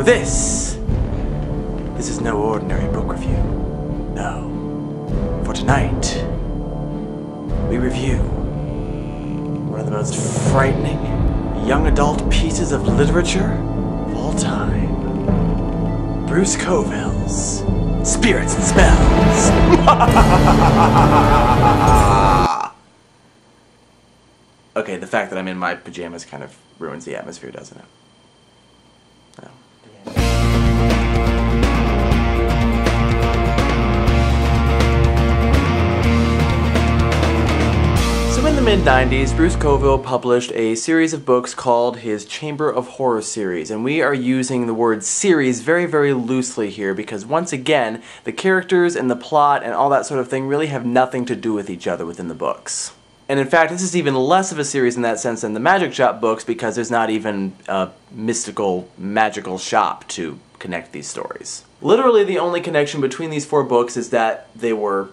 For this is no ordinary book review. No. For tonight, we review one of the most frightening young adult pieces of literature of all time. Bruce Coville's Spirits and Spells. Okay, the fact that I'm in my pajamas kind of ruins the atmosphere, doesn't it? No. So in the mid-90s, Bruce Coville published a series of books called his Chamber of Horror series, and we are using the word series very, very loosely here because once again, the characters and the plot and all that sort of thing really have nothing to do with each other within the books. And in fact, this is even less of a series in that sense than the Magic Shop books because there's not even a mystical, magical shop to connect these stories. Literally the only connection between these four books is that they were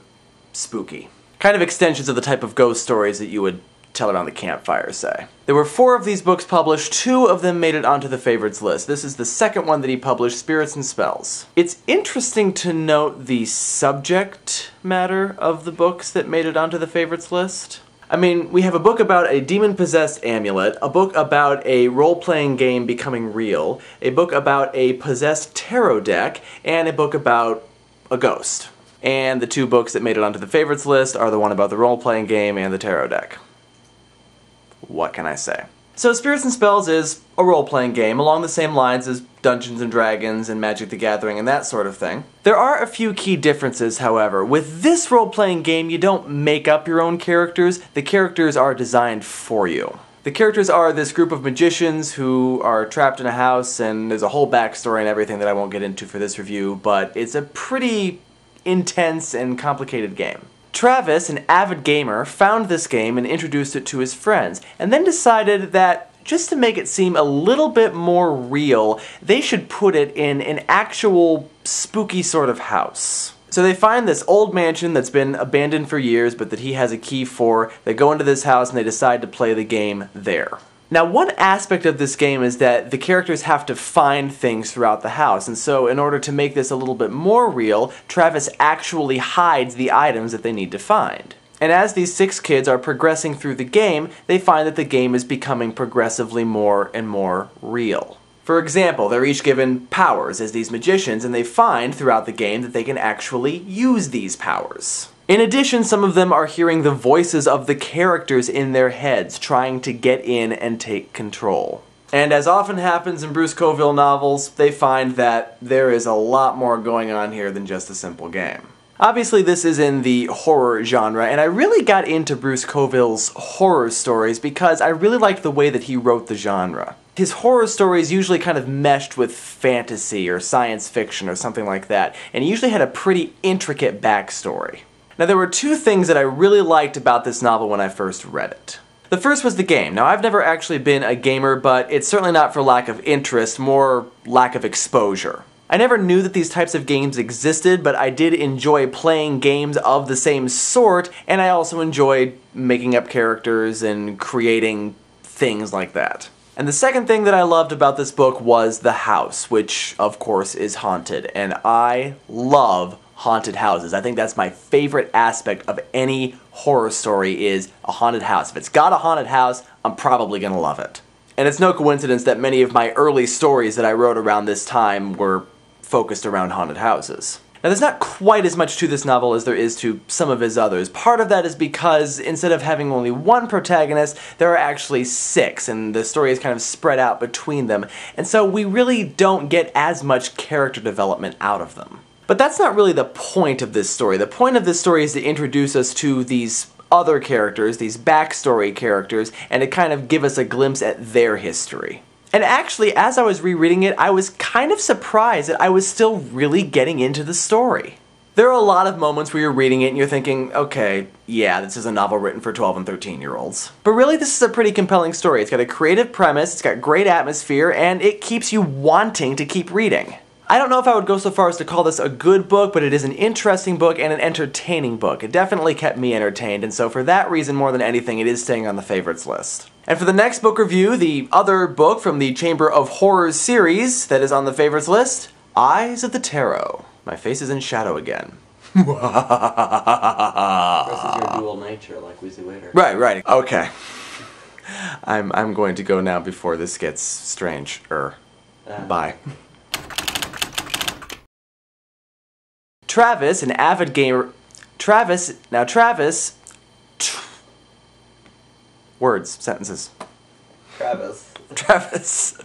spooky. Kind of extensions of the type of ghost stories that you would tell around the campfire, say. There were 4 of these books published, 2 of them made it onto the favorites list. This is the second one that he published, Spirits and Spells. It's interesting to note the subject matter of the books that made it onto the favorites list. I mean, we have a book about a demon-possessed amulet, a book about a role-playing game becoming real, a book about a possessed tarot deck, and a book about a ghost. And the 2 books that made it onto the favorites list are the one about the role-playing game and the tarot deck. What can I say? So Spirits and Spells is a role-playing game along the same lines as Dungeons & Dragons and Magic the Gathering and that sort of thing. There are a few key differences, however. With this role-playing game, you don't make up your own characters. The characters are designed for you. The characters are this group of magicians who are trapped in a house, and there's a whole backstory and everything that I won't get into for this review, but it's a pretty intense and complicated game. Travis, an avid gamer, found this game and introduced it to his friends, and then decided that just to make it seem a little bit more real, they should put it in an actual spooky sort of house. So they find this old mansion that's been abandoned for years, but that he has a key for. They go into this house and they decide to play the game there. Now, one aspect of this game is that the characters have to find things throughout the house, and so in order to make this a little bit more real, Travis actually hides the items that they need to find. And as these 6 kids are progressing through the game, they find that the game is becoming progressively more and more real. For example, they're each given powers as these magicians, and they find throughout the game that they can actually use these powers. In addition, some of them are hearing the voices of the characters in their heads, trying to get in and take control. And as often happens in Bruce Coville novels, they find that there is a lot more going on here than just a simple game. Obviously, this is in the horror genre, and I really got into Bruce Coville's horror stories because I really liked the way that he wrote the genre. His horror stories usually kind of meshed with fantasy or science fiction or something like that, and he usually had a pretty intricate backstory. Now, there were 2 things that I really liked about this novel when I first read it. The first was the game. Now, I've never actually been a gamer, but it's certainly not for lack of interest, more lack of exposure. I never knew that these types of games existed, but I did enjoy playing games of the same sort, and I also enjoyed making up characters and creating things like that. And the second thing that I loved about this book was the house, which, of course, is haunted, and I love haunted houses. I think that's my favorite aspect of any horror story is a haunted house. If it's got a haunted house, I'm probably gonna love it. And it's no coincidence that many of my early stories that I wrote around this time were focused around haunted houses. Now, there's not quite as much to this novel as there is to some of his others. Part of that is because instead of having only 1 protagonist, there are actually 6, and the story is kind of spread out between them. And so we really don't get as much character development out of them. But that's not really the point of this story. The point of this story is to introduce us to these other characters, these backstory characters, and to kind of give us a glimpse at their history. And actually, as I was rereading it, I was kind of surprised that I was still really getting into the story. There are a lot of moments where you're reading it and you're thinking, okay, yeah, this is a novel written for 12 and 13-year-olds. But really, this is a pretty compelling story. It's got a creative premise, it's got great atmosphere, and it keeps you wanting to keep reading. I don't know if I would go so far as to call this a good book, but it is an interesting book and an entertaining book. It definitely kept me entertained, and so for that reason, more than anything, it is staying on the favorites list. And for the next book review, the other book from the Chamber of Horrors series that is on the favorites list, Eyes of the Tarot. My face is in shadow again. Versus your dual nature, like we see later. Right. Okay. I'm going to go now before this gets strange. Bye. Travis, an avid gamer. Travis. Words, sentences. Travis. Travis.